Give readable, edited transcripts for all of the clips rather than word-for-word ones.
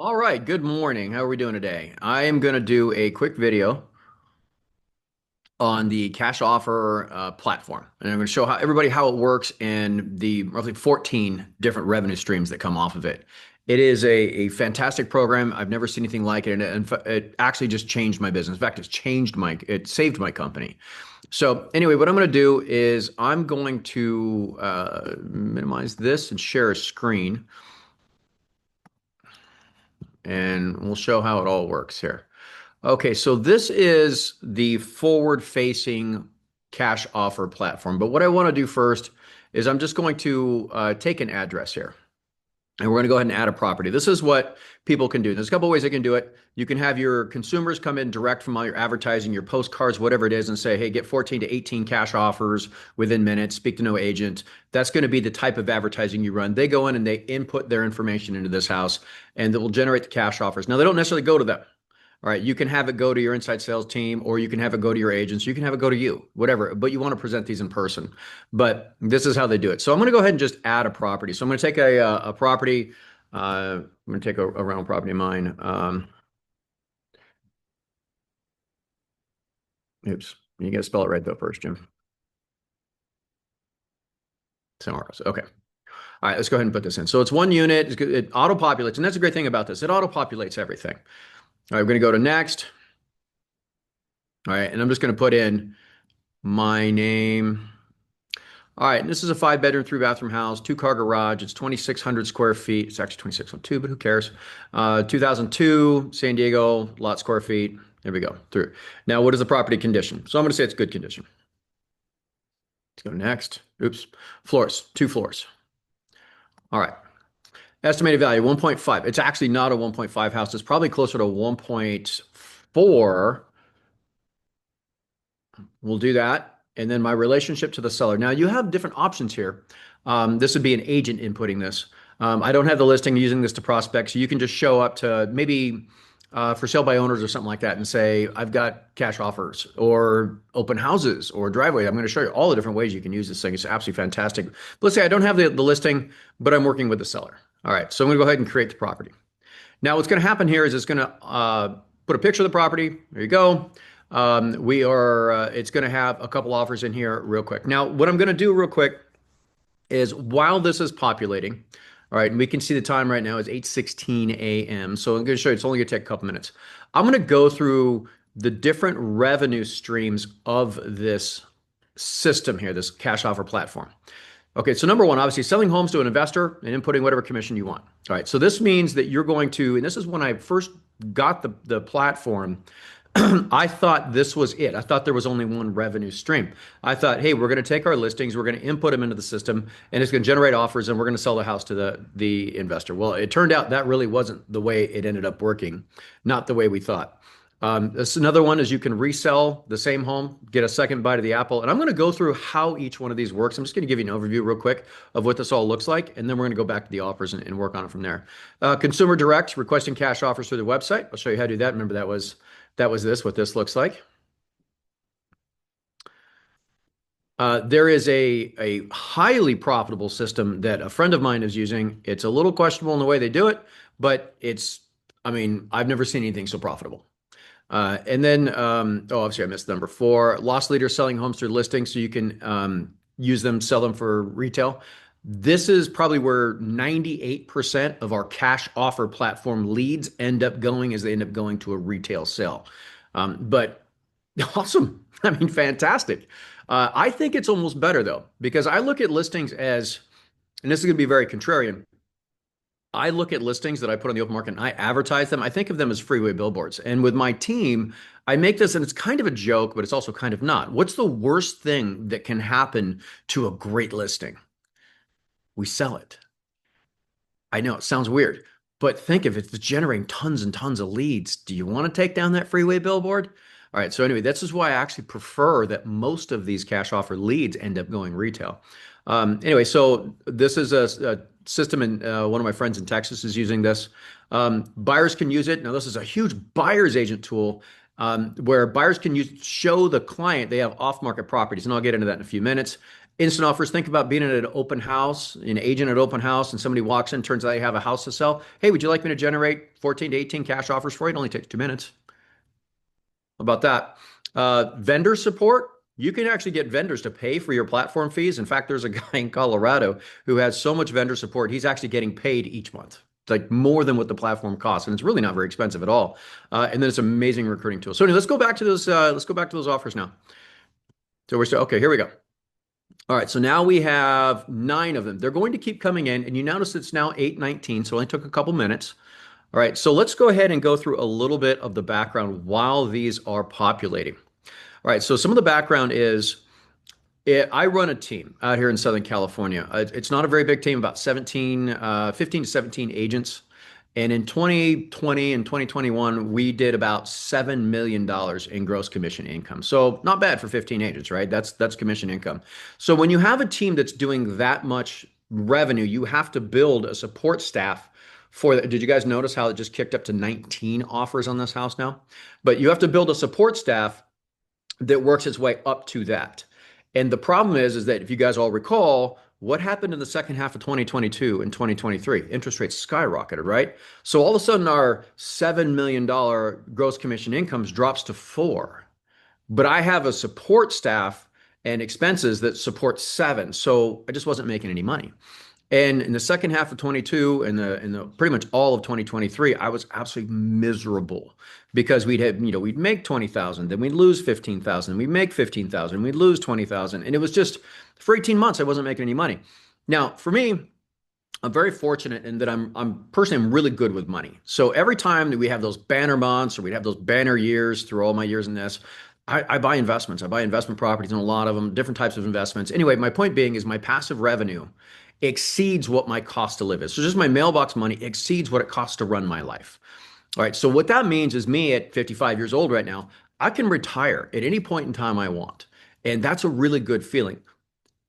All right, good morning. How are we doing today? I am going to do a quick video on the cash offer platform. And I'm going to show everybody how it works and the roughly 14 different revenue streams that come off of it. It is a fantastic program. I've never seen anything like it. And it actually just changed my business. In fact, it saved my company. So anyway, what I'm going to do is I'm going to minimize this and share a screen. And we'll show how it all works here. Okay, so this is the forward-facing cash offer platform. But what I want to do first is I'm just going to take an address here. And we're going to go ahead and add a property. This is what people can do. There's a couple of ways they can do it. You can have your consumers come in direct from all your advertising, your postcards, whatever it is, and say, hey, get 14 to 18 cash offers within minutes, speak to no agent. That's going to be the type of advertising you run. They go in and they input their information into this house, and it will generate the cash offers. Now, they don't necessarily go to them. All right, you can have it go to your inside sales team, or you can have it go to your agents. You can have it go to you, whatever, but you want to present these in person. But this is how they do it. So I'm going to go ahead and just add a property. So I'm going to take a property. I'm going to take a round property of mine. Oops, you got to spell it right though first, Jim. Somewhere else. Okay. All right, let's go ahead and put this in. So it's one unit. It auto-populates, and that's a great thing about this. It auto-populates everything. All right, we're going to go to next. All right, and I'm just going to put in my name. All right, and this is a 5-bedroom, 3-bathroom house, 2-car garage. It's 2,600 square feet. It's actually 2,602, but who cares? 2002, San Diego, lot square feet. There we go, through. Now, what is the property condition? So I'm going to say it's good condition. Let's go next. Oops, floors, 2 floors. All right, estimated value 1.5. It's actually not a 1.5 house. It's probably closer to 1.4. We'll do that. And then my relationship to the seller. Now you have different options here. This would be an agent inputting this. I don't have the listing using this to prospect, so you can just show up to maybe for sale by owners or something like that and say, I've got cash offers or open houses or driveways. I'm going to show you all the different ways you can use this thing. It's absolutely fantastic. But let's say I don't have the listing, but I'm working with the seller. All right, so I'm going to go ahead and create the property. Now what's going to happen here is it's going to put a picture of the property. There you go. It's going to have a couple offers in here real quick. Now, what I'm going to do real quick is while this is populating, all right, and we can see the time right now is 8:16 a.m. So I'm going to show you, it's only going to take a couple minutes. I'm going to go through the different revenue streams of this system here, this cash offer platform. Okay, so number one, obviously selling homes to an investor and inputting whatever commission you want. All right, so this means that you're going to, and this is when I first got the platform, I thought this was it. I thought there was only one revenue stream. I thought, hey, we're going to take our listings, we're going to input them into the system, and it's going to generate offers, and we're going to sell the house to the investor. Well, it turned out that really wasn't the way it ended up working, not the way we thought. This another one is you can resell the same home, get a second bite of the apple. And I'm going to go through how each one of these works. I'm just going to give you an overview real quick of what this all looks like, and then we're going to go back to the offers and work on it from there. Consumer direct, requesting cash offers through the website. I'll show you how to do that. Remember, what this looks like. There is a highly profitable system that a friend of mine is using. It's a little questionable in the way they do it, but I mean, I've never seen anything so profitable. And then, obviously I missed number 4, loss leader selling homes through listings so you can use them, sell them for retail. This is probably where 98% of our cash offer platform leads end up going as they end up going to a retail sale. But awesome. I mean, fantastic. I think it's almost better though, because I look at listings as, and this is going to be very contrarian. I look at listings that I put on the open market and I advertise them. I think of them as freeway billboards. And with my team, I make this, and it's kind of a joke, but it's also kind of not. What's the worst thing that can happen to a great listing? We sell it. I know it sounds weird, but think if it's generating tons and tons of leads. Do you want to take down that freeway billboard? All right. So anyway, this is why I actually prefer that most of these cash offer leads end up going retail. Anyway, so this is a system, and one of my friends in Texas is using this. Buyers can use it. Now, this is a huge buyer's agent tool where buyers can show the client they have off-market properties, and I'll get into that in a few minutes. Instant offers, think about being at an open house, an agent at an open house, and somebody walks in, turns out they have a house to sell. Hey, would you like me to generate 14 to 18 cash offers for you? It only takes 2 minutes. How about that? Vendor support. You can actually get vendors to pay for your platform fees. In fact, there's a guy in Colorado who has so much vendor support, he's actually getting paid each month. It's like more than what the platform costs, and it's really not very expensive at all. And then it's an amazing recruiting tool. So anyway, let's go back to those. Let's go back to those offers now. So we're still okay. Here we go. All right, so now we have 9 of them. They're going to keep coming in, and you notice it's now 8:19, so it only took a couple minutes. All right, so let's go ahead and go through a little bit of the background while these are populating. All right, so some of the background is I run a team out here in Southern California. It's not a very big team, about 15 to 17 agents. And in 2020 and 2021, we did about $7 million in gross commission income. So not bad for 15 agents, right? That's commission income. So when you have a team that's doing that much revenue, you have to build a support staff for that. Did you guys notice how it just kicked up to 19 offers on this house now? But you have to build a support staff that works its way up to that. And the problem is that if you guys all recall, what happened in the second half of 2022 and 2023? Interest rates skyrocketed, right? So all of a sudden our $7 million gross commission incomes drops to 4. But I have a support staff and expenses that support 7. So I just wasn't making any money. And in the second half of 22 and the pretty much all of 2023, I was absolutely miserable because we'd make 20,000, then we'd lose 15,000, we'd make 15,000, we'd lose 20,000. And it was just for 18 months, I wasn't making any money. Now, for me, I'm very fortunate in that I'm personally I'm really good with money. So every time that we have those banner months or we have those banner years through all my years in this, I buy investments. I buy investment properties and a lot of them, different types of investments. Anyway, my point being is my passive revenue exceeds what my cost to live is. So just my mailbox money exceeds what it costs to run my life. All right. So what that means is me at 55 years old right now, I can retire at any point in time I want. And that's a really good feeling.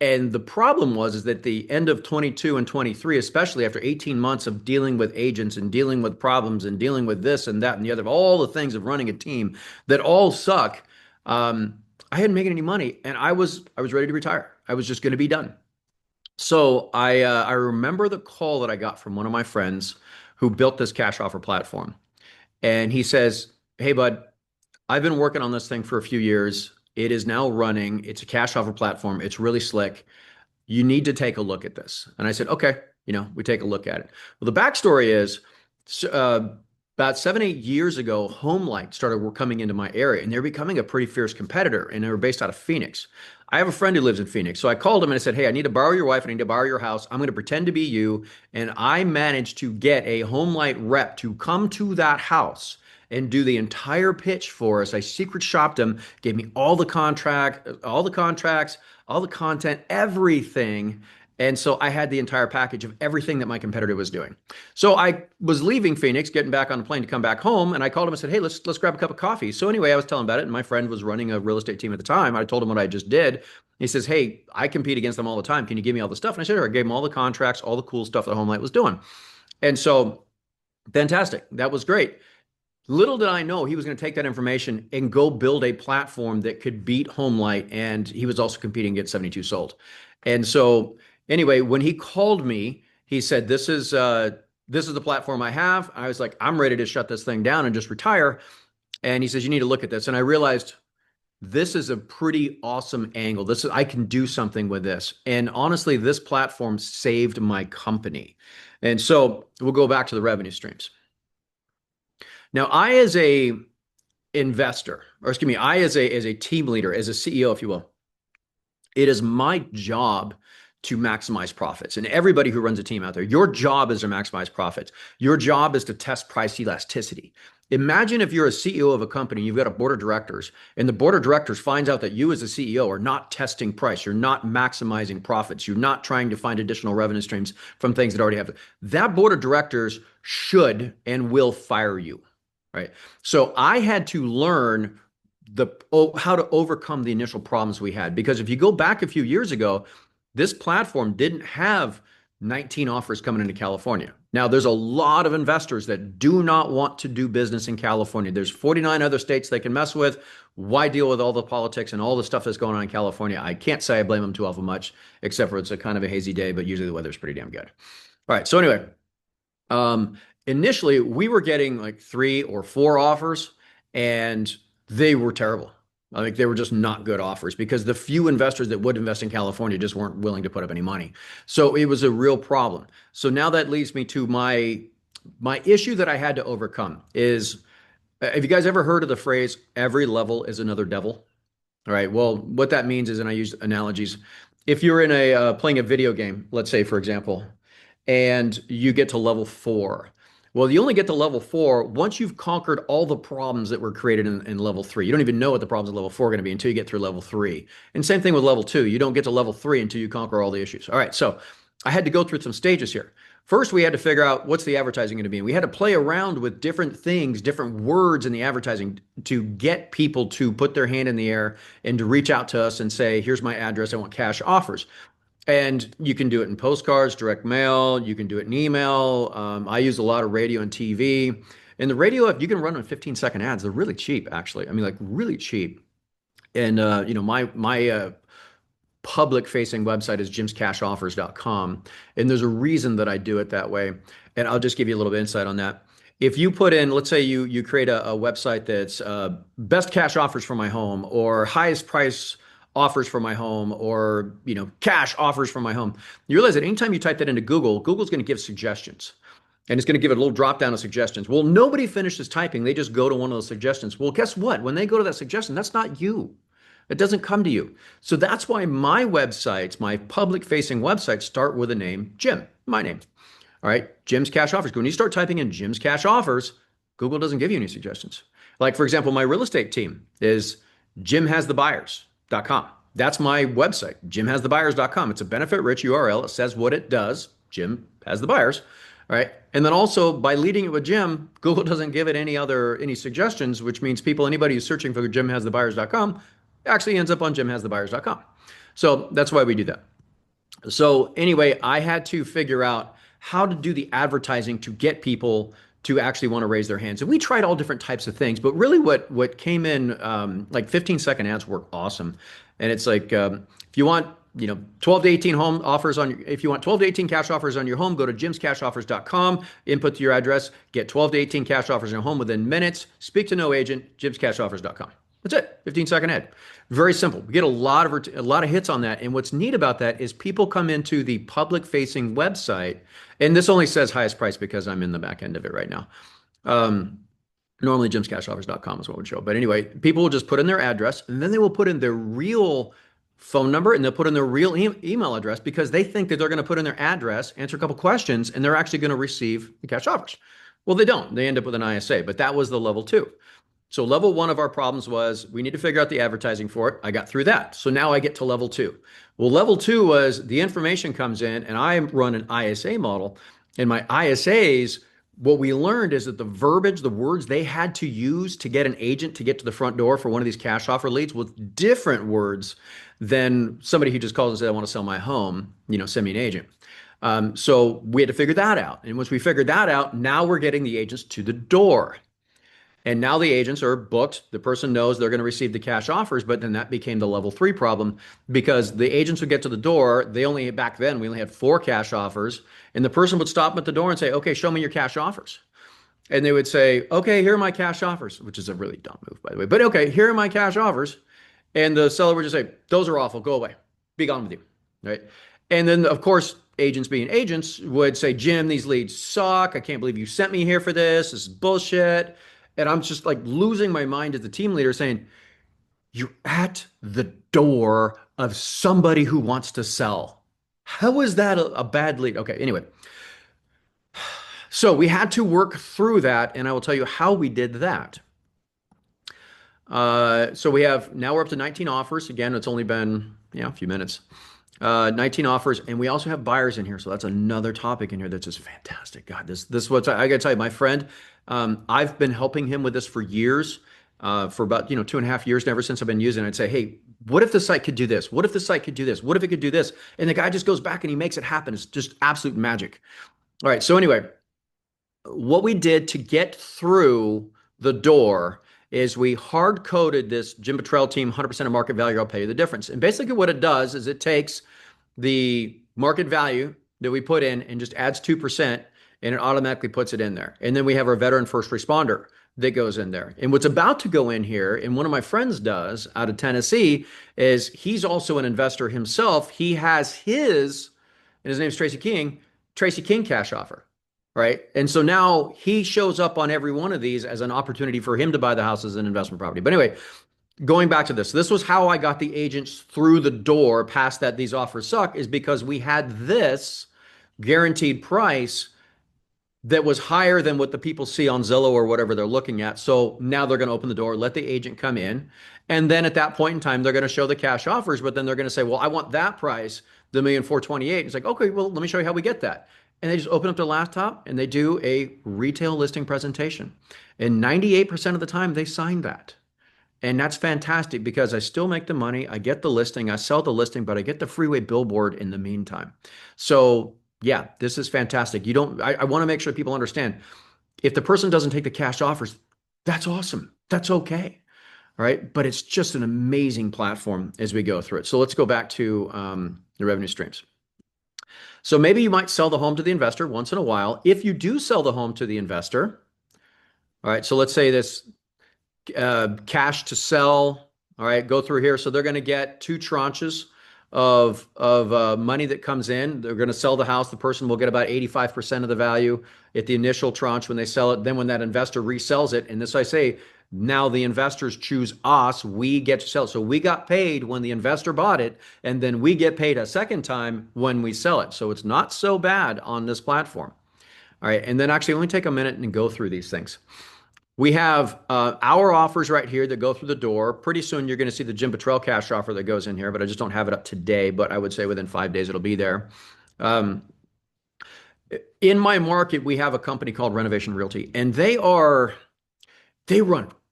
And the problem was is that the end of 22 and 23, especially after 18 months of dealing with agents and dealing with problems and dealing with this and that and the other, all the things of running a team that all suck. I hadn't made any money and I was ready to retire. I was just going to be done. So I remember the call that I got from one of my friends who built this cash offer platform. And he says, "Hey, bud, I've been working on this thing for a few years. It is now running. It's a cash offer platform. It's really slick. You need to take a look at this." And I said, "Okay." We take a look at it. Well, the backstory is about 7, 8 years ago, HomeLight started coming into my area and they're becoming a pretty fierce competitor. And they were based out of Phoenix. I have a friend who lives in Phoenix. So I called him and I said, "Hey, I need to borrow your wife. I need to borrow your house. I'm going to pretend to be you." And I managed to get a HomeLight rep to come to that house and do the entire pitch for us. I secret shopped him, gave me all the contracts, all the content, everything. And so I had the entire package of everything that my competitor was doing. So I was leaving Phoenix, getting back on the plane to come back home, and I called him and said, "Hey, let's grab a cup of coffee." So anyway, I was telling him about it, and my friend was running a real estate team at the time. I told him what I just did. He says, "Hey, I compete against them all the time. Can you give me all the stuff?" And I said, "Sure." I gave him all the contracts, all the cool stuff that HomeLight was doing. And so fantastic. That was great. Little did I know he was going to take that information and go build a platform that could beat HomeLight, and he was also competing against 72 Sold. And so anyway, when he called me, he said, this is the platform I have. I was like, "I'm ready to shut this thing down and just retire." And he says, "You need to look at this." And I realized this is a pretty awesome angle. I can do something with this. And honestly, this platform saved my company. And so we'll go back to the revenue streams. Now, I as a investor, or excuse me, I as a team leader, as a CEO, if you will, it is my job to maximize profits. And everybody who runs a team out there, your job is to maximize profits. Your job is to test price elasticity. Imagine if you're a CEO of a company, you've got a board of directors, and the board of directors finds out that you as a CEO are not testing price, you're not maximizing profits, you're not trying to find additional revenue streams from things that already have. That board of directors should and will fire you, right? So I had to learn how to overcome the initial problems we had. Because if you go back a few years ago, this platform didn't have 19 offers coming into California. Now, there's a lot of investors that do not want to do business in California. There's 49 other states they can mess with. Why deal with all the politics and all the stuff that's going on in California? I can't say I blame them too awful much, except for it's a kind of a hazy day, but usually the weather's pretty damn good. All right. So anyway, um, initially we were getting like 3 or 4 offers, and they were terrible. I think they were just not good offers because the few investors that would invest in California just weren't willing to put up any money. So it was a real problem. So now that leads me to my issue that I had to overcome is, have you guys ever heard of the phrase every level is another devil? All right. Well, what that means is, and I use analogies, if you're in a playing a video game, let's say for example, and you get to level 4. Well, you only get to level 4 once you've conquered all the problems that were created in level 3. You don't even know what the problems in level 4 are going to be until you get through level 3. And same thing with level 2. You don't get to level 3 until you conquer all the issues. All right, so I had to go through some stages here. First, we had to figure out what's the advertising going to be. And we had to play around with different things, different words in the advertising to get people to put their hand in the air and to reach out to us and say, here's my address, I want cash offers. And you can do it in postcards, direct mail. You can do it in email. I use a lot of radio and TV. And the radio, if you can run on 15-second ads, they're really cheap, actually. I mean, like really cheap. And my public facing website is jimscashoffers.com. And there's a reason that I do it that way. And I'll just give you a little bit of insight on that. If you put in, let's say you create a website that's best cash offers for my home, or highest price offers for my home, or cash offers for my home, you realize that anytime you type that into Google, Google's going to give suggestions. And it's going to give it a little drop down of suggestions. Well, nobody finishes typing. They just go to one of those suggestions. Well, guess what? When they go to that suggestion, that's not you. It doesn't come to you. So that's why my websites, my public facing websites, start with the name Jim, my name. All right, Jim's Cash Offers. When you start typing in Jim's Cash Offers, Google doesn't give you any suggestions. Like, for example, my real estate team is jimhasthebuyers.com. That's my website, jimhasthebuyers.com. It's a benefit-rich URL. It says what it does. Jim has the buyers. All right. And then also by leading it with Jim, Google doesn't give it any suggestions, which means anybody who's searching for jimhasthebuyers.com actually ends up on jimhasthebuyers.com. So that's why we do that. So anyway, I had to figure out how to do the advertising to get people to actually want to raise their hands. And we tried all different types of things, but really what came in, like 15-second ads work awesome. And it's like, if you want 12 to 18 home offers if you want 12 to 18 cash offers on your home, go to jimscashoffers.com, input your address, get 12 to 18 cash offers on your home within minutes, speak to no agent, jimscashoffers.com. That's it. 15-second ad. Very simple. We get a lot of hits on that. And what's neat about that is people come into the public facing website, and this only says highest price because I'm in the back end of it right now. Normally jimscashoffers.com is what would show. But anyway, people will just put in their address, and then they will put in their real phone number, and they'll put in their real email address because they think that they're going to put in their address, answer a couple questions, and they're actually going to receive the cash offers. Well, they don't. They end up with an ISA, but that was the level 2. So level 1 of our problems was we need to figure out the advertising for it. I got through that. So now I get to level 2. Well, level 2 was the information comes in, and I run an ISA model. And my ISAs, what we learned is that the verbiage, the words they had to use to get an agent to get to the front door for one of these cash offer leads was different words than somebody who just calls and says, I want to sell my home, send me an agent. So we had to figure that out. And once we figured that out, now we're getting the agents to the door. And now the agents are booked. The person knows they're going to receive the cash offers, but then that became the level 3 problem because the agents would get to the door. Back then, we only had 4 cash offers, and the person would stop at the door and say, okay, show me your cash offers. And they would say, okay, here are my cash offers, which is a really dumb move, by the way. But okay, here are my cash offers. And the seller would just say, those are awful. Go away. Be gone with you. Right. And then, of course, agents being agents would say, Jim, these leads suck. I can't believe you sent me here for this. This is bullshit. And I'm just like losing my mind as the team leader saying, you're at the door of somebody who wants to sell. How is that a bad lead? Okay, anyway. So we had to work through that, and I will tell you how we did that. So now we're up to 19 offers. Again, it's only been a few minutes. 19 offers, and we also have buyers in here. So that's another topic in here that's just fantastic. God, this what I got to tell you, my friend, I've been helping him with this for years, for about 2.5 years, and ever since I've been using it. I'd say, hey, what if the site could do this? What if the site could do this? What if it could do this? And the guy just goes back and he makes it happen. It's just absolute magic. All right. So anyway, what we did to get through the door is we hard coded this Jim Bottrell team 100% of market value. I'll pay you the difference. And basically, what it does is it takes the market value that we put in and just adds 2% and it automatically puts it in there. And then we have our veteran first responder that goes in there. And what's about to go in here, and one of my friends does out of Tennessee, is he's also an investor himself. He has his, and his name is Tracy King cash offer. Right. And so now he shows up on every one of these as an opportunity for him to buy the house as an investment property. But anyway, going back to this was how I got the agents through the door past that these offers suck, is because we had this guaranteed price that was higher than what the people see on Zillow or whatever they're looking at. So now they're going to open the door, let the agent come in. And then at that point in time, they're going to show the cash offers, but then they're going to say, well, I want that price, the 1,428,000. It's like, okay, well, let me show you how we get that. And they just open up their laptop and they do a retail listing presentation. And 98% of the time they sign that. And that's fantastic because I still make the money. I get the listing, I sell the listing, but I get the freeway billboard in the meantime. So yeah, this is fantastic. I want to make sure people understand if the person doesn't take the cash offers, that's awesome. That's okay. All right. But it's just an amazing platform as we go through it. So let's go back to the revenue streams. So maybe you might sell the home to the investor once in a while. If you do sell the home to the investor, all right, so let's say this cash to sell. All right, go through here. So they're going to get two tranches of money that comes in. They're going to sell the house. The person will get about 85% of the value at the initial tranche when they sell it. Then when that investor resells it, and this I say, now the investors choose us, we get to sell it. So we got paid when the investor bought it, and then we get paid a second time when we sell it. So it's not so bad on this platform. All right, and then actually let me take a minute and go through these things. We have our offers right here that go through the door. Pretty soon you're going to see the Jim Bottrell cash offer that goes in here, but I just don't have it up today. But I would say within 5 days it'll be there. In my market, we have a company called Renovation Realty, and they run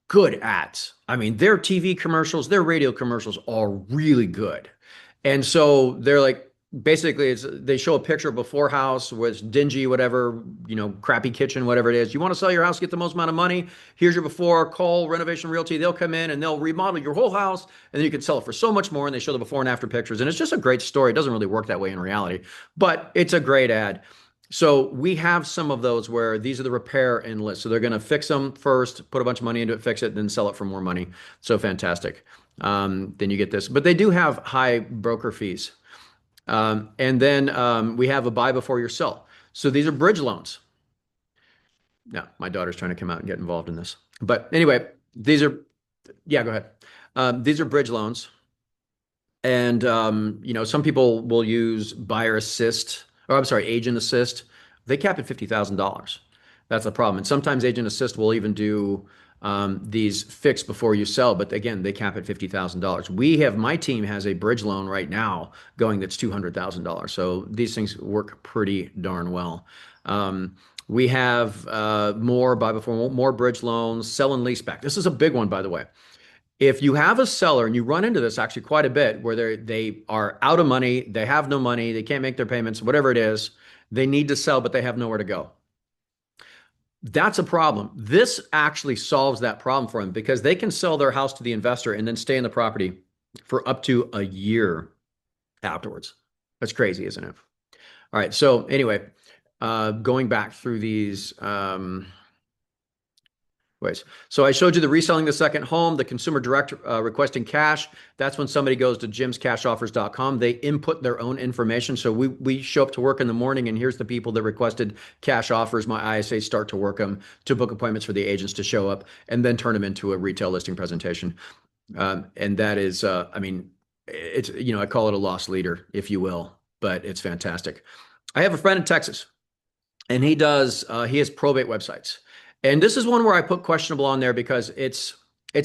good ads. I mean, their TV commercials, their radio commercials are really good. And so they're like, basically they show a picture of before house where it's dingy, whatever, crappy kitchen, whatever it is. You want to sell your house, get the most amount of money. Here's your before, call Renovation Realty. They'll come in and they'll remodel your whole house and then you can sell it for so much more. And they show the before and after pictures. And it's just a great story. It doesn't really work that way in reality, but it's a great ad. So we have some of those where these are the repair and list. So they're going to fix them first, put a bunch of money into it, fix it, then sell it for more money. So fantastic. Then you get this, but they do have high broker fees. And then we have a buy before you sell. So these are bridge loans. Now, my daughter's trying to come out and get involved in this. But anyway, yeah, go ahead. These are bridge loans. And, some people will use agent assist. They cap at $50,000. That's the problem. And sometimes agent assist will even do these fix before you sell, but again, they cap at $50,000. My team has a bridge loan right now going that's $200,000. So these things work pretty darn well. We have more buy before, more bridge loans, sell and lease back. This is a big one, by the way. If you have a seller, and you run into this actually quite a bit, where they are out of money, they have no money, they can't make their payments, whatever it is, they need to sell, but they have nowhere to go. That's a problem. This actually solves that problem for them because they can sell their house to the investor and then stay in the property for up to a year afterwards. That's crazy, isn't it? All right. So anyway, going back through these ways. So I showed you the reselling the second home, the consumer direct requesting cash. That's when somebody goes to jimscashoffers.com. They input their own information. So we show up to work in the morning and here's the people that requested cash offers. My ISAs start to work them to book appointments for the agents to show up and then turn them into a retail listing presentation. And that is, it's, I call it a loss leader, if you will, but it's fantastic. I have a friend in Texas and he has probate websites. And this is one where I put questionable on there because it's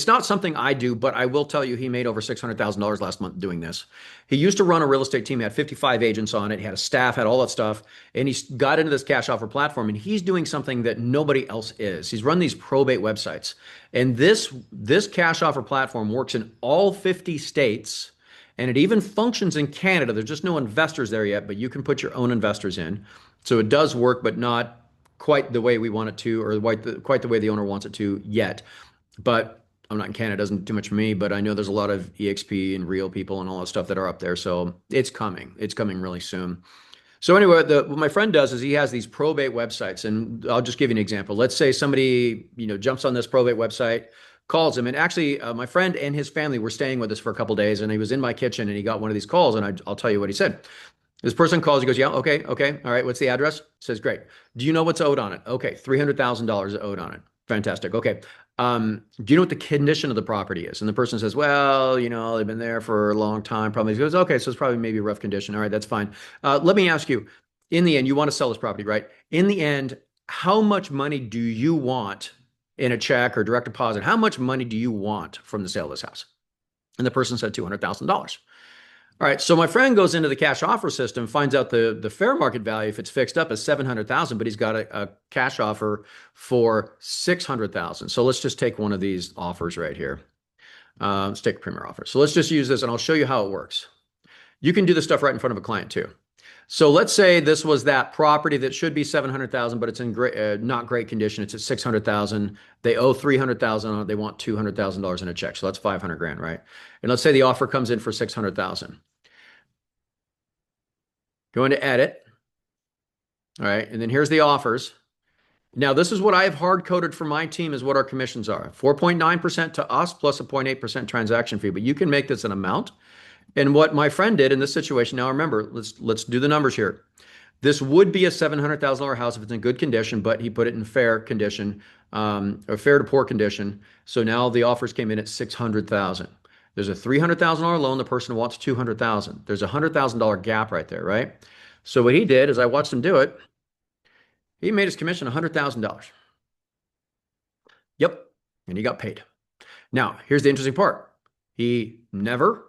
not something I do, but I will tell you he made over $600,000 last month doing this. He used to run a real estate team. He had 55 agents on it. He had a staff, had all that stuff. And he got into this cash offer platform and he's doing something that nobody else is. He's run these probate websites. And this cash offer platform works in all 50 states and it even functions in Canada. There's just no investors there yet, but you can put your own investors in. So it does work, but not quite the way we want it to, or quite the way the owner wants it to yet. But I'm not in Canada, it doesn't do much for me, but I know there's a lot of EXP and real people and all that stuff that are up there. So it's coming. It's coming really soon. So anyway, what my friend does is he has these probate websites, and I'll just give you an example. Let's say somebody, jumps on this probate website, calls him, and actually, my friend and his family were staying with us for a couple days, and he was in my kitchen, and he got one of these calls, and I'll tell you what he said. This person calls, he goes, yeah, okay, okay, all right, what's the address? Says, great. Do you know what's owed on it? Okay, $300,000 owed on it. Fantastic. Okay. Do you know what the condition of the property is? And the person says, well, they've been there for a long time. Probably. He goes, okay, so it's probably maybe a rough condition. All right, that's fine. Let me ask you, in the end, you want to sell this property, right? In the end, how much money do you want in a check or direct deposit? How much money do you want from the sale of this house? And the person said $200,000. All right, so my friend goes into the cash offer system, finds out the fair market value, if it's fixed up, is 700,000, but he's got a cash offer for 600,000. So let's just take one of these offers right here. Let's take a premier offer. So let's just use this, and I'll show you how it works. You can do this stuff right in front of a client too. So let's say this was that property that should be 700,000, but it's in not great condition. It's at 600,000. They owe 300,000 on it. They want $200,000 in a check. So that's 500 grand, right? And let's say the offer comes in for 600,000. Go into edit. All right. And then here's the offers. Now, this is what I have hard coded for my team is what our commissions are. 4.9% to us plus a 0.8% transaction fee, but you can make this an amount. And what my friend did in this situation, now remember, let's do the numbers here. This would be a $700,000 house if it's in good condition, but he put it in fair condition, or fair to poor condition. So now the offers came in at 600,000. There's a $300,000 loan. The person wants 200,000. There's a $100,000 gap right there, right? So what he did is I watched him do it. He made his commission $100,000. Yep. And he got paid. Now, here's the interesting part. He never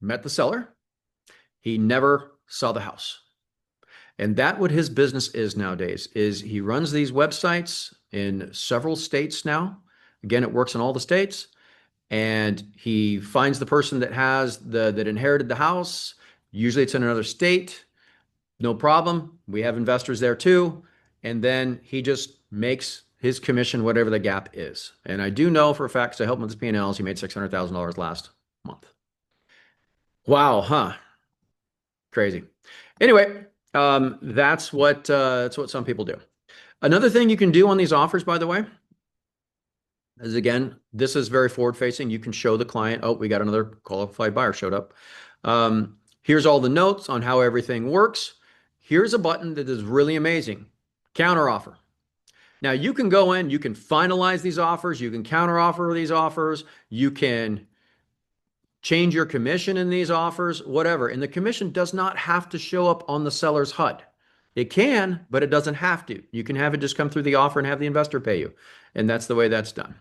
met the seller. He never saw the house. And that what his business is nowadays is he runs these websites in several states now. Again, it works in all the states. And he finds the person that inherited the house. Usually it's in another state. No problem. We have investors there too. And then he just makes his commission, whatever the gap is. And I do know for a fact, because I helped him with his P&Ls, he made $600,000 last month. Wow, huh? Crazy. Anyway, that's what some people do. Another thing you can do on these offers, by the way, is again, this is very forward-facing. You can show the client, oh, we got another qualified buyer showed up. Here's all the notes on how everything works. Here's a button that is really amazing. Counter offer. Now you can go in, you can finalize these offers, you can counter offer these offers, you can change your commission in these offers, whatever. And the commission does not have to show up on the seller's HUD. It can, but it doesn't have to. You can have it just come through the offer and have the investor pay you. And that's the way that's done.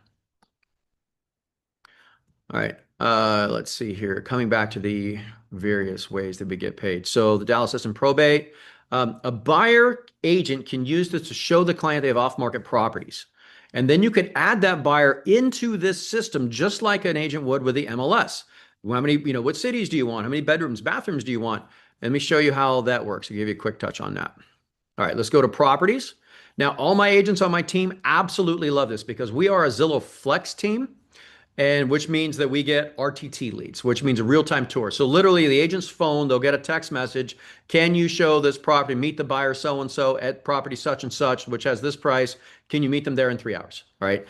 All right. Let's see here. Coming back to the various ways that we get paid. So the Dallas System probate. A buyer agent can use this to show the client they have off-market properties. And then you could add that buyer into this system just like an agent would with the MLS. How many, what cities do you want? How many bedrooms, bathrooms do you want? Let me show you how that works. I'll give you a quick touch on that. All right, let's go to properties. Now, all my agents on my team absolutely love this because we are a Zillow Flex team, and which means that we get RTT leads, which means a real-time tour. So literally the agent's phone, they'll get a text message. Can you show this property, meet the buyer so-and-so at property such and such, which has this price. Can you meet them there in 3 hours? All right.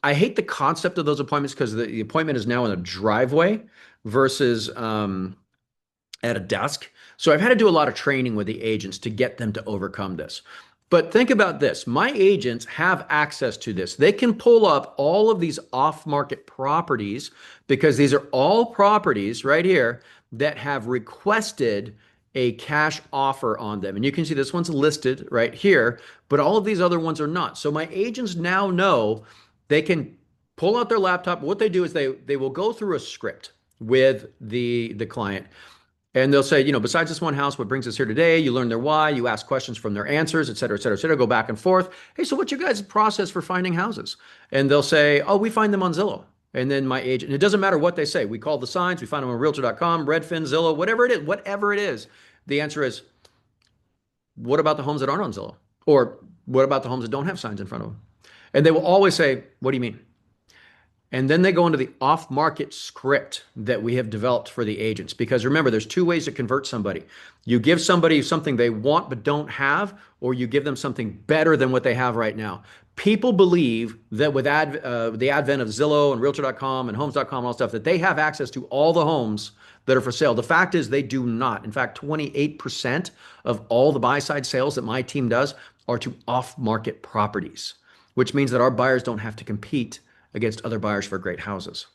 I hate the concept of those appointments because the appointment is now in a driveway versus at a desk. So I've had to do a lot of training with the agents to get them to overcome this. But think about this. My agents have access to this. They can pull up all of these off-market properties because these are all properties right here that have requested a cash offer on them. And you can see this one's listed right here, but all of these other ones are not. So my agents now know they can pull out their laptop. What they do is they will go through a script with the client. And they'll say, besides this one house, what brings us here today? You learn their why, you ask questions from their answers, et cetera, et cetera, et cetera, go back and forth. Hey, so what's your guys' process for finding houses? And they'll say, oh, we find them on Zillow. And then my agent, and it doesn't matter what they say. We call the signs, we find them on realtor.com, Redfin, Zillow, whatever it is. The answer is, what about the homes that aren't on Zillow? Or what about the homes that don't have signs in front of them? And they will always say, what do you mean? And then they go into the off market script that we have developed for the agents. Because remember, there's two ways to convert somebody. You give somebody something they want but don't have, or you give them something better than what they have right now. People believe that with the advent of Zillow and Realtor.com and Homes.com and all stuff, that they have access to all the homes that are for sale. The fact is, they do not. In fact, 28% of all the buy side sales that my team does are to off market properties, which means that our buyers don't have to compete against other buyers for great houses.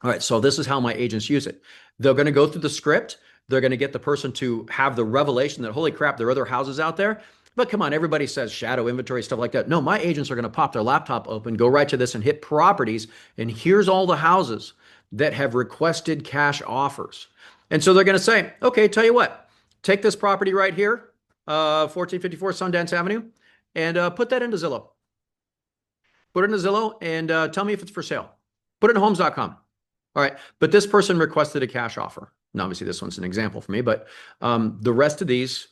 All right, so this is how my agents use it. They're going to go through the script. They're going to get the person to have the revelation that, holy crap, there are other houses out there. But come on, everybody says shadow inventory, stuff like that. No, my agents are going to pop their laptop open, go right to this and hit properties. And here's all the houses that have requested cash offers. And so they're going to say, okay, tell you what, take this property right here, 1454 Sundance Avenue, and put that into Zillow. Put it in Zillow and tell me if it's for sale. Put it in homes.com. All right. But this person requested a cash offer. Now, obviously, this one's an example for me, but the rest of these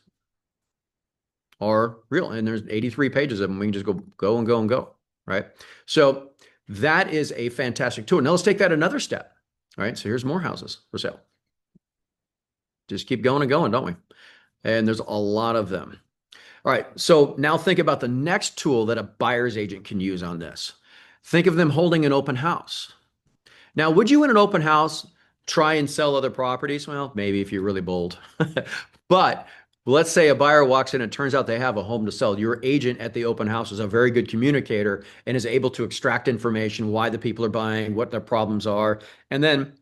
are real. And there's 83 pages of them. We can just go and go and go. Right. So that is a fantastic tool. Now let's take that another step. All right. So here's more houses for sale. Just keep going and going, don't we? And there's a lot of them. All right, so now think about the next tool that a buyer's agent can use on this. Think of them holding an open house. Now, would you in an open house try and sell other properties? Well, maybe if you're really bold. But let's say a buyer walks in and it turns out they have a home to sell. Your agent at the open house is a very good communicator and is able to extract information, why the people are buying, what their problems are, and then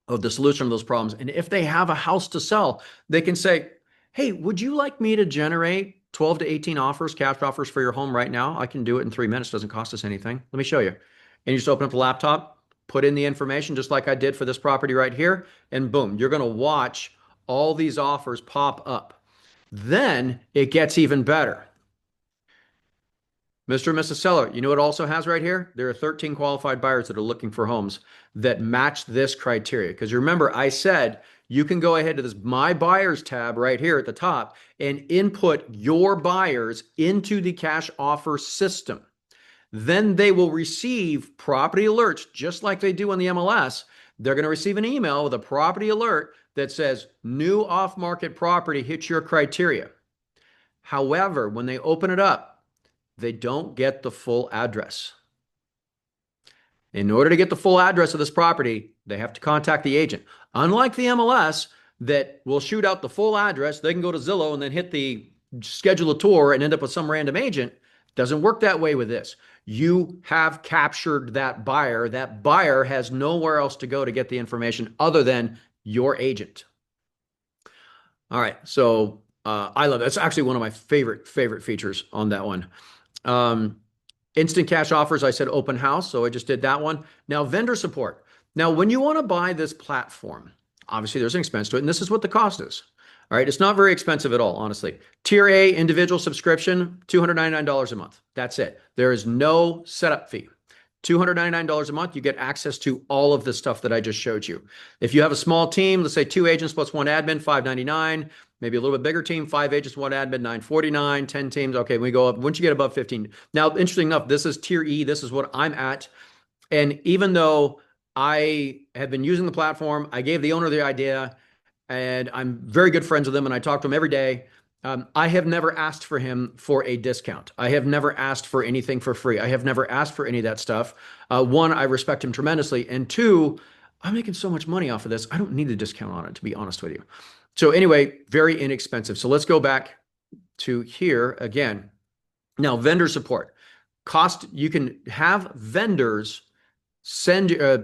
the solution to those problems. And if they have a house to sell, they can say, hey, would you like me to generate 12 to 18 offers, cash offers for your home right now? I can do it in 3 minutes. Doesn't cost us anything. Let me show you. And you just open up the laptop, put in the information just like I did for this property right here, and boom, you're going to watch all these offers pop up. Then it gets even better. Mr. and Mrs. Seller, you know what it also has right here? There are 13 qualified buyers that are looking for homes that match this criteria. Because remember, I said you can go ahead to this My Buyers tab right here at the top and input your buyers into the cash offer system. Then they will receive property alerts just like they do on the MLS. They're going to receive an email with a property alert that says new off-market property hits your criteria. However, when they open it up, they don't get the full address. In order to get the full address of this property, they have to contact the agent. Unlike the MLS that will shoot out the full address, they can go to Zillow and then hit the schedule a tour and end up with some random agent. Doesn't work that way with this. You have captured that buyer. That buyer has nowhere else to go to get the information other than your agent. All right, so I love that. That's actually one of my favorite features on that one. Instant cash offers, I said open house, so I just did that one. Now, vendor support. Now, when you want to buy this platform, obviously there's an expense to it, and this is what the cost is. All right, it's not very expensive at all, honestly. Tier A individual subscription, $299 a month. That's it. There is no setup fee. $299 a month, you get access to all of the stuff that I just showed you. If you have a small team, let's say 2 agents plus 1 admin, $599. Maybe a little bit bigger team, 5 agents, 1 admin, $949. 10 teams, okay, we go up. Once you get above 15. Now, interesting enough, this is tier E. This is what I'm at. And even though I have been using the platform, I gave the owner the idea, and I'm very good friends with him, and I talk to him every day. I have never asked for him for a discount. I have never asked for anything for free. I have never asked for any of that stuff. One, I respect him tremendously. And two, I'm making so much money off of this. I don't need a discount on it, to be honest with you. So anyway, very inexpensive. So let's go back to here again. Now, vendor support. Cost, you can have vendors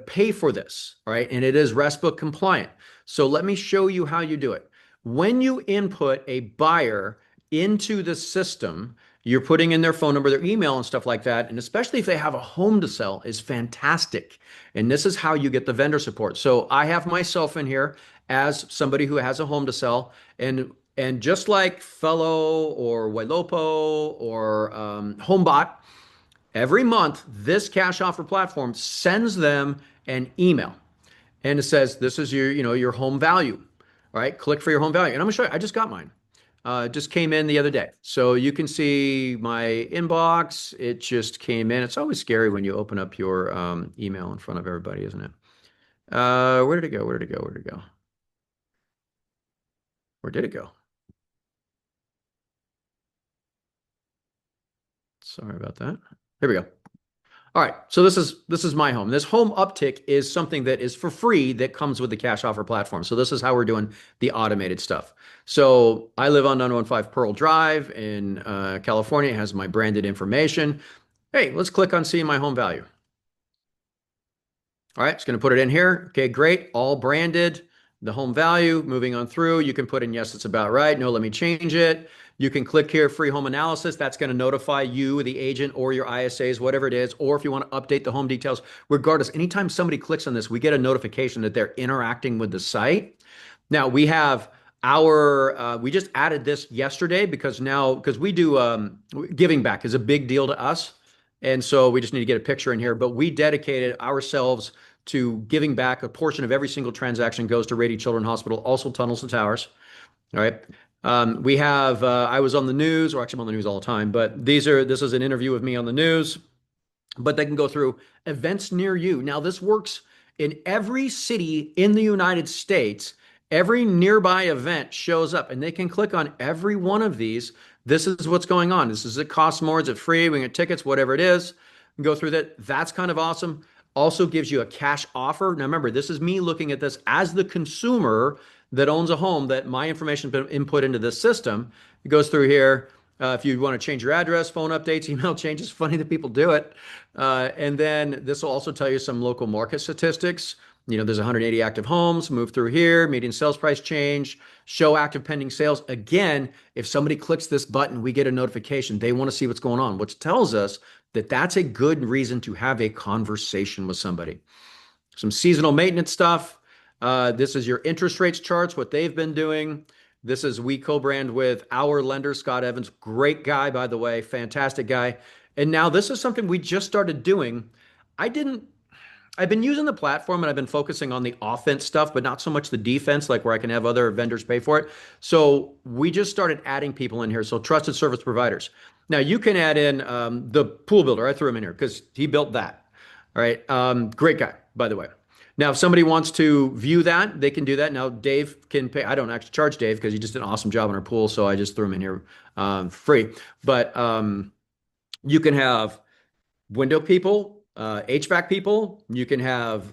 pay for this, all right? And it is RESTbook compliant. So let me show you how you do it. When you input a buyer into the system, you're putting in their phone number, their email, and stuff like that. And especially if they have a home to sell is fantastic. And this is how you get the vendor support. So I have myself in here as somebody who has a home to sell. And just like Fellow or Wailopo or HomeBot, every month, this cash offer platform sends them an email. And it says, this is your home value. All right, click for your home value. And I'm gonna show you, I just got mine. just came in the other day. So you can see my inbox. It just came in. It's always scary when you open up your email in front of everybody, isn't it? Where did it go? Where did it go? Where did it go? Where did it go? Sorry about that. Here we go. All right, so this is my home. This home uptick is something that is for free that comes with the cash offer platform. So this is how we're doing the automated stuff. So I live on 915 Pearl Drive in California. It has my branded information. Hey, let's click on seeing my home value. All right, it's going to put it in here. Okay, great. All branded. The home value, moving on through. You can put in, yes, it's about right. No, let me change it. You can click here, free home analysis. That's going to notify you, the agent, or your ISAs, whatever it is. Or if you want to update the home details, regardless, anytime somebody clicks on this, we get a notification that they're interacting with the site. Now we have we just added this yesterday because we do giving back is a big deal to us. And so we just need to get a picture in here, but we dedicated ourselves to giving back. A portion of every single transaction goes to Rady Children's Hospital, also Tunnels to Towers. All right. I was on the news, or actually I'm on the news all the time, but this is an interview with me on the news, but they can go through events near you. Now, this works in every city in the United States. Every nearby event shows up, and they can click on every one of these. This is what's going on. This is it costs more. Is it free? We get tickets, whatever it is. Go through that. That's kind of awesome. Also gives you a cash offer. Now, remember, this is me looking at this as the consumer that owns a home that my information has been input into this system. It goes through here. If you want to change your address, phone updates, email changes, funny that people do it. And then this will also tell you some local market statistics. There's 180 active homes, move through here, median sales price change, show active pending sales. Again, if somebody clicks this button, we get a notification. They want to see what's going on, which tells us that that's a good reason to have a conversation with somebody. Some seasonal maintenance stuff. This is your interest rates charts, what they've been doing. This is we co-brand with our lender, Scott Evans. Great guy, by the way, fantastic guy. And now this is something we just started doing. I've been using the platform and I've been focusing on the offense stuff, but not so much the defense, like where I can have other vendors pay for it. So we just started adding people in here. So trusted service providers. Now you can add in the pool builder. I threw him in here because he built that. All right. Great guy, by the way. Now, if somebody wants to view that, they can do that. Now, Dave can pay. I don't actually charge Dave because he just did an awesome job on our pool. So I just threw him in here free. But you can have window people, HVAC people, you can have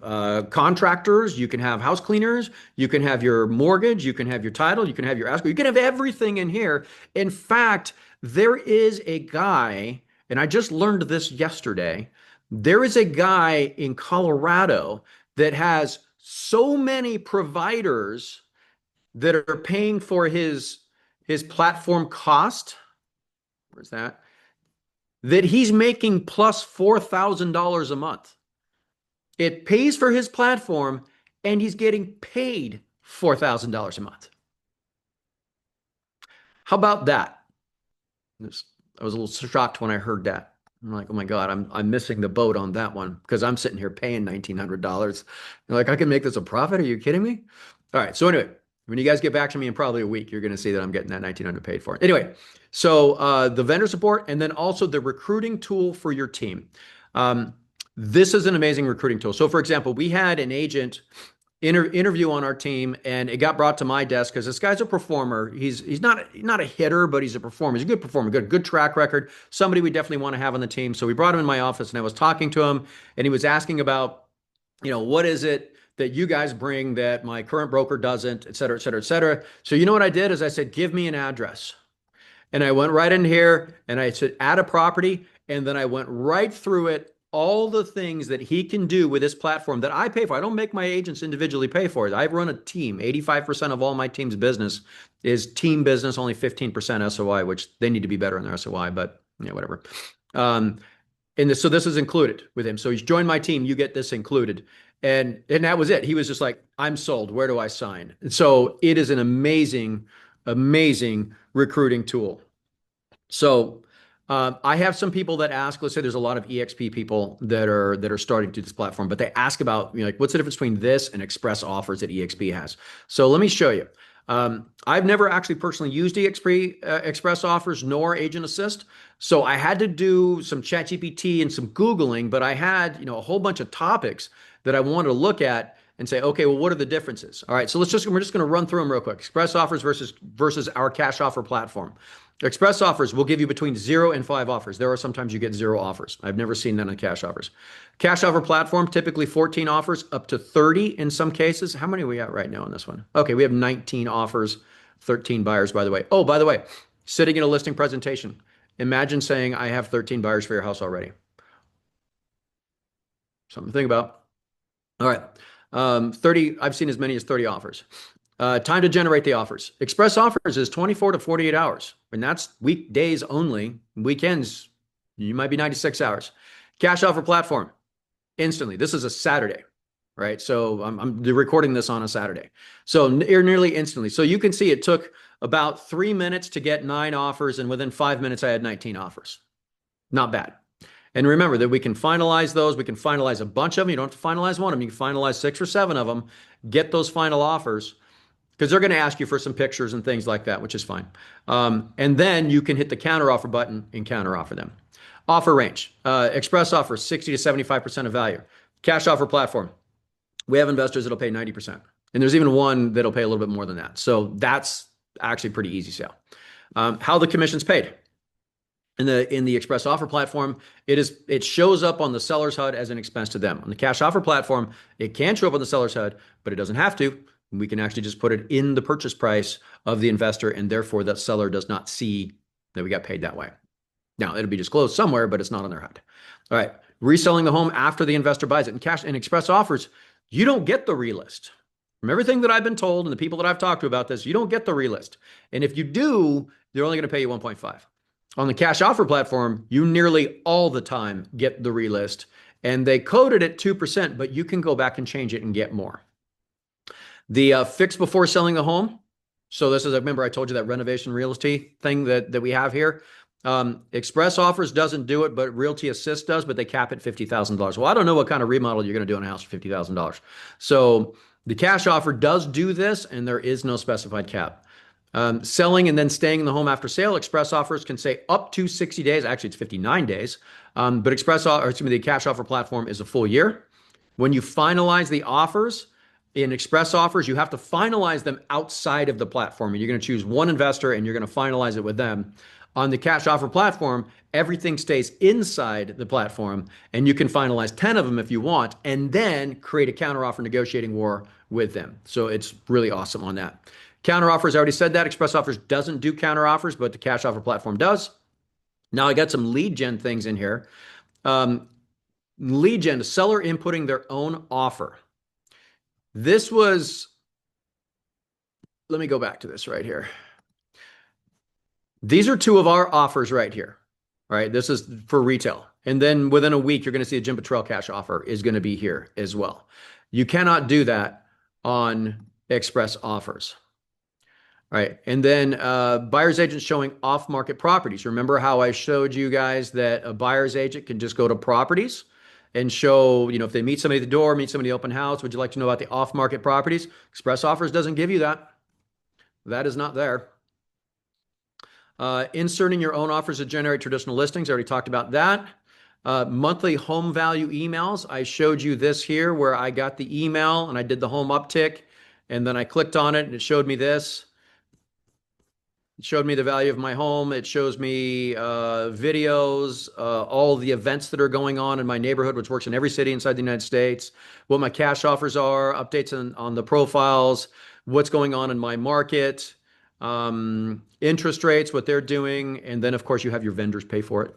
contractors, you can have house cleaners, you can have your mortgage, you can have your title, you can have your escrow, you can have everything in here. In fact, there is a guy, and I just learned this yesterday. There is a guy in Colorado that has so many providers that are paying for his platform cost. Where's that? That he's making plus $4,000 a month. It pays for his platform, and he's getting paid $4,000 a month. How about that? I was a little shocked when I heard that. I'm like, oh my God, I'm missing the boat on that one because I'm sitting here paying $1,900. Like, I can make this a profit? Are you kidding me? All right. So anyway, when you guys get back to me in probably a week, you're going to see that I'm getting that $1,900 paid for. Anyway, so the vendor support and then also the recruiting tool for your team. This is an amazing recruiting tool. So for example, we had an agent interview on our team, and it got brought to my desk because this guy's a performer. He's not a hitter, but he's a performer. He's a good performer, good track record. Somebody we definitely want to have on the team. So we brought him in my office, and I was talking to him, and he was asking about, what is it that you guys bring that my current broker doesn't, et cetera, et cetera, et cetera. So you know what I did is I said, give me an address. And I went right in here and I said, add a property. And then I went right through it, all the things that he can do with this platform that I pay for. I don't make my agents individually pay for it. I run a team. 85% of all my team's business is team business, only 15% SOI, which they need to be better in their SOI, but whatever. So this is included with him. So he's joined my team. You get this included. And that was it. He was just like, I'm sold. Where do I sign? And so it is an amazing, amazing recruiting tool. So I have some people that ask, let's say there's a lot of EXP people that are starting to this platform, but they ask about, what's the difference between this and express offers that EXP has? So let me show you. I've never actually personally used Express Offers nor Agent Assist, so I had to do some ChatGPT and some Googling, but I had, a whole bunch of topics that I wanted to look at and say, okay, well, what are the differences? All right, so we're just going to run through them real quick. Express Offers versus our cash offer platform. Express Offers will give you between 0 and 5 offers. There are sometimes you get 0 offers. I've never seen that on cash offers. Cash offer platform, typically 14 offers, up to 30 in some cases. How many are we at right now on this one? Okay, we have 19 offers, 13 buyers, by the way. Oh, by the way, sitting in a listing presentation. Imagine saying, I have 13 buyers for your house already. Something to think about. All right. 30, I've seen as many as 30 offers. Time to generate the offers. Express Offers is 24 to 48 hours, and that's weekdays only. Weekends, you might be 96 hours. Cash offer platform, instantly. This is a Saturday, right? So I'm recording this on a Saturday. So nearly instantly. So you can see it took about 3 minutes to get 9 offers, and within 5 minutes, I had 19 offers. Not bad. And remember that we can finalize those. We can finalize a bunch of them. You don't have to finalize one of them. You can finalize 6 or 7 of them, get those final offers, because they're going to ask you for some pictures and things like that, which is fine. And then you can hit the counter offer button and counter offer them. Offer range. Express offers 60 to 75% of value. Cash offer platform. We have investors that'll pay 90%. And there's even one that'll pay a little bit more than that. So that's actually pretty easy sale. How the commission's paid. In the Express Offer platform, it shows up on the seller's HUD as an expense to them. On the Cash Offer platform, it can show up on the seller's HUD, but it doesn't have to. We can actually just put it in the purchase price of the investor, and therefore that seller does not see that we got paid that way. Now, it'll be disclosed somewhere, but it's not on their HUD. All right, reselling the home after the investor buys it. In Cash and Express Offers, you don't get the relist. From everything that I've been told and the people that I've talked to about this, you don't get the relist. And if you do, they're only going to pay you 1.5. On the Cash Offer platform, you nearly all the time get the relist, and they code it at 2%, but you can go back and change it and get more. The fix before selling the home. So this is, remember I told you that renovation realty thing that we have here. Express Offers doesn't do it, but Realty Assist does, but they cap at $50,000. Well, I don't know what kind of remodel you're going to do on a house for $50,000. So the cash offer does do this, and there is no specified cap. Selling and then staying in the home after sale, Express Offers can say up to 60 days. Actually, it's 59 days. But the cash offer platform is a full year. When you finalize the offers in Express Offers, you have to finalize them outside of the platform. And you're going to choose one investor and you're going to finalize it with them. On the cash offer platform, everything stays inside the platform, and you can finalize 10 of them if you want, and then create a counteroffer negotiating war with them. So it's really awesome on that. Counteroffers, I already said that. Express Offers doesn't do counteroffers, but the cash offer platform does. Now I got some lead gen things in here. Lead gen, seller inputting their own offer. This was, let me go back to this right here. These are 2 of our offers right here. All right, this is for retail. And then within a week, you're going to see a Jim Bottrell cash offer is going to be here as well. You cannot do that on Express Offers. All right, and then buyer's agent showing off-market properties. Remember how I showed you guys that a buyer's agent can just go to properties and show, if they meet somebody at the door, meet somebody at the open house, would you like to know about the off-market properties? Express Offers doesn't give you that. That is not there. Inserting your own offers to generate traditional listings. I already talked about that. Monthly home value emails. I showed you this here where I got the email and I did the home uptick, and then I clicked on it and it showed me this. It showed me the value of my home. It shows me videos, all the events that are going on in my neighborhood, which works in every city inside the United States, what my cash offers are, updates on the profiles, what's going on in my market, interest rates, what they're doing, and then of course you have your vendors pay for it.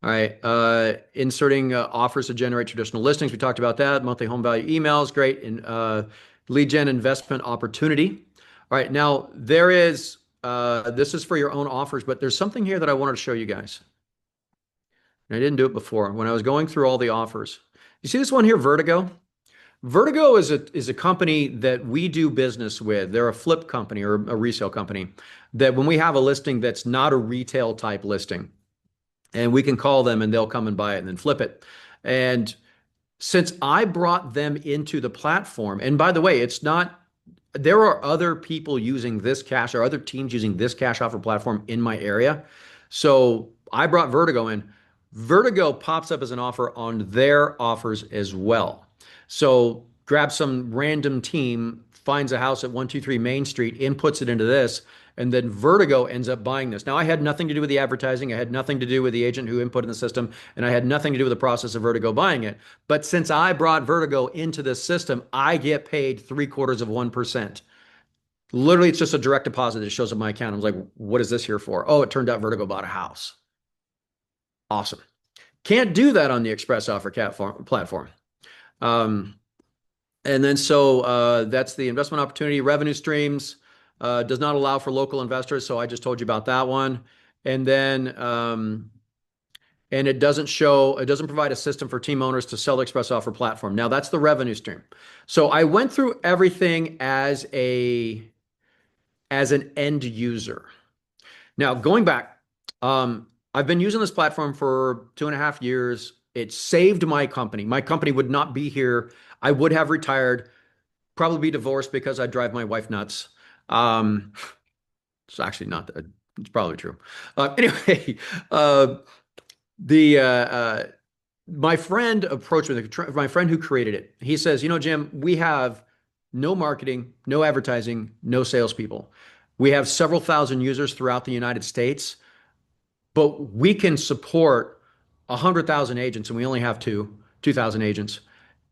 All right, inserting offers to generate traditional listings. We talked about that. Monthly home value emails, great. And lead gen investment opportunity. All right, now there is, this is for your own offers, but there's something here that I wanted to show you guys. And I didn't do it before. When I was going through all the offers, you see this one here, Vertigo? Vertigo is a company that we do business with. They're a flip company or a resale company that when we have a listing that's not a retail type listing, and we can call them and they'll come and buy it and then flip it. And since I brought them into the platform, and by the way, it's not there are other people using this cash or other teams using this cash offer platform in my area. So I brought Vertigo in. Vertigo pops up as an offer on their offers as well. So grab some random team, finds a house at 123 Main Street, inputs it into this, and then Vertigo ends up buying this. Now, I had nothing to do with the advertising. I had nothing to do with the agent who input in the system, and I had nothing to do with the process of Vertigo buying it. But since I brought Vertigo into this system, I get paid 0.75%. Literally, it's just a direct deposit that shows up my account. I was like, what is this here for? Oh, it turned out Vertigo bought a house. Awesome. Can't do that on the Express Offer platform. Um, and then that's the investment opportunity. Revenue streams does not allow for local investors. So I just told you about that one. And then and it doesn't provide a system for team owners to sell the Express Offer platform. Now that's the revenue stream. So I went through everything as an end user. Now going back, I've been using this platform for 2.5 years. It saved my company. My company would not be here. I would have retired, probably be divorced because I drive my wife nuts. Um, it's actually not. It's probably true. Anyway, the my friend approached me. My friend who created it. He says, Jim, we have no marketing, no advertising, no salespeople. We have several thousand users throughout the United States, but we can support 100,000 agents, and we only have 2,000 agents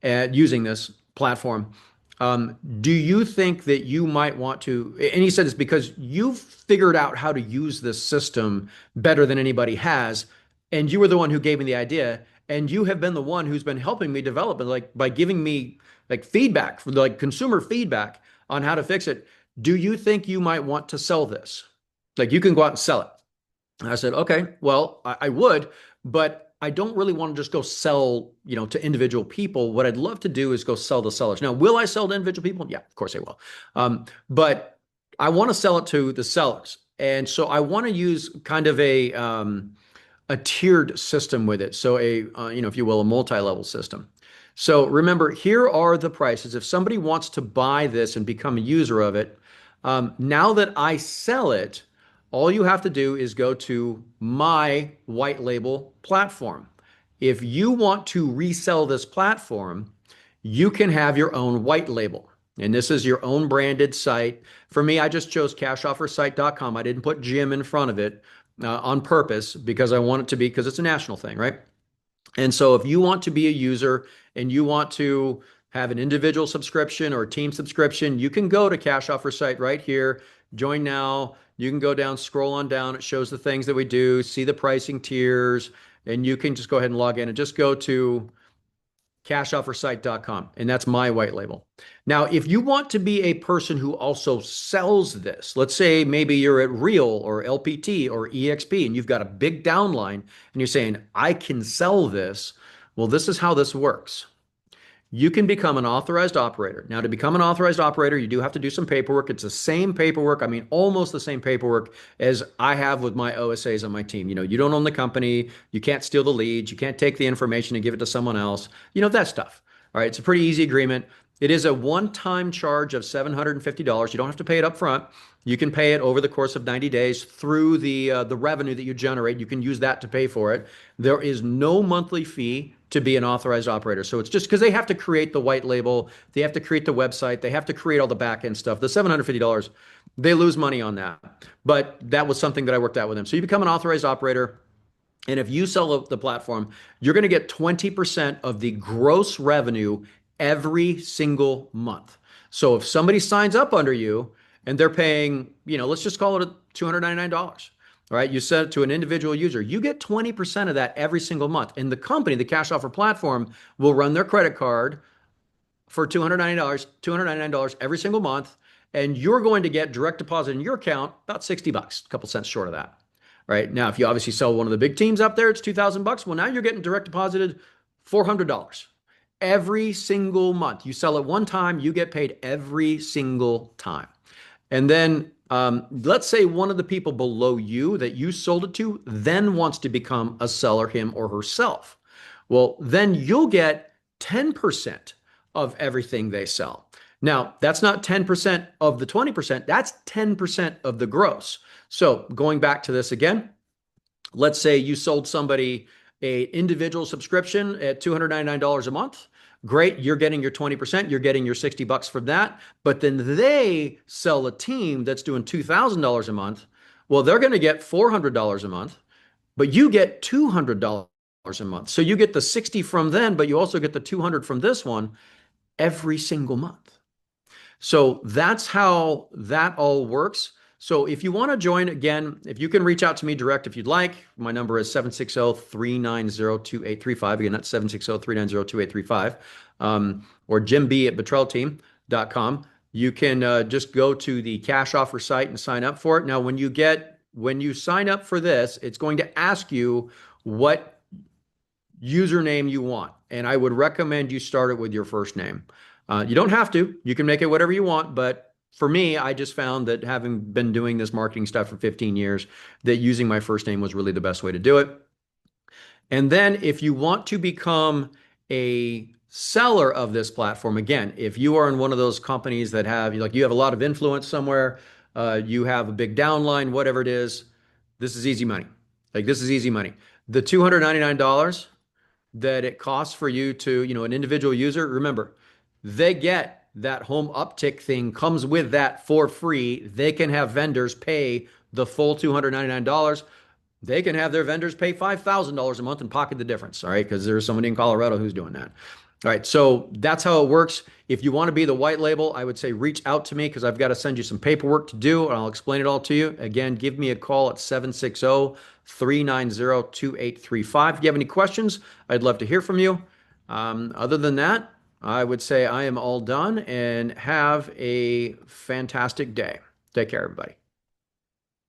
using this platform. Do you think that you might want to? And he said it's because you've figured out how to use this system better than anybody has, and you were the one who gave me the idea, and you have been the one who's been helping me develop it, like by giving me like feedback, for like consumer feedback on how to fix it. Do you think you might want to sell this? Like you can go out and sell it. And I said, okay, well, I would, but I don't really want to just go sell, to individual people. What I'd love to do is go sell to sellers. Now, will I sell to individual people? Yeah, of course I will. But I want to sell it to the sellers. And so I want to use kind of a tiered system with it. So if you will, a multi-level system. So remember, here are the prices. If somebody wants to buy this and become a user of it, now that I sell it, all you have to do is go to my white label platform. If you want to resell this platform, you can have your own white label. And this is your own branded site. For me, I just chose cashoffersite.com. I didn't put Jim in front of it on purpose because I want it to be, because it's a national thing, right? And so if you want to be a user and you want to have an individual subscription or a team subscription, you can go to Cash Offer Site right here, join now. You can go down, scroll on down. It shows the things that we do, see the pricing tiers, and you can just go ahead and log in and just go to cashoffersite.com. And that's my white label. Now, if you want to be a person who also sells this, let's say maybe you're at Real or LPT or EXP and you've got a big downline and you're saying, I can sell this. Well, this is how this works. You can become an authorized operator. Now, to become an authorized operator, you do have to do some paperwork. It's the same paperwork. I mean, almost the same paperwork as I have with my OSAs on my team. You don't own the company. You can't steal the leads. You can't take the information and give it to someone else. That stuff. All right. It's a pretty easy agreement. It is a one-time charge of $750. You don't have to pay it up front. You can pay it over the course of 90 days through the revenue that you generate. You can use that to pay for it. There is no monthly fee to be an authorized operator. So it's just because they have to create the white label, they have to create the website, they have to create all the back end stuff. The $750, they lose money on that. But that was something that I worked out with them. So you become an authorized operator. And if you sell the platform, you're going to get 20% of the gross revenue every single month. So if somebody signs up under you and they're paying, let's just call it $299. All right, you send it to an individual user. You get 20% of that every single month. And the company, the Cash Offer platform, will run their credit card for $299 every single month. And you're going to get direct deposit in your account about $60, a couple cents short of that. All right, now if you obviously sell one of the big teams up there, it's $2,000. Well, now you're getting direct deposited $400 every single month. You sell it one time, you get paid every single time. And then let's say one of the people below you that you sold it to then wants to become a seller, him or herself. Well, then you'll get 10% of everything they sell. Now, that's not 10% of the 20%, that's 10% of the gross. So going back to this again, let's say you sold somebody a individual subscription at $299 a month. Great, you're getting your 20%, you're getting your $60 from that. But then they sell a team that's doing $2,000 a month. Well, they're going to get $400 a month, but you get $200 a month. So you get the 60 from them, but you also get the 200 from this one every single month. So that's how that all works. So if you want to join again, if you can reach out to me direct if you'd like, my number is 760-390-2835. Again, that's 760-390-2835. Or Jim B at BottrellTeam.com. You can just go to the cash offer site and sign up for it. Now, when you sign up for this, it's going to ask you what username you want. And I would recommend you start it with your first name. You don't have to. You can make it whatever you want. But for me, I just found that having been doing this marketing stuff for 15 years, that using my first name was really the best way to do it. And then if you want to become a seller of this platform, again, if you are in one of those companies that have, like you have a lot of influence somewhere, you have a big downline, whatever it is, this is easy money. Like this is easy money. The $299 that it costs for you to, an individual user, remember, they get that home uptick thing comes with that for free. They can have vendors pay the full $299. They can have their vendors pay $5,000 a month and pocket the difference. All right. Because there's somebody in Colorado who's doing that. All right. So that's how it works. If you want to be the white label, I would say reach out to me because I've got to send you some paperwork to do and I'll explain it all to you. Again, give me a call at 760-390-2835. If you have any questions, I'd love to hear from you. Other than that, I would say I am all done and have a fantastic day. Take care, everybody.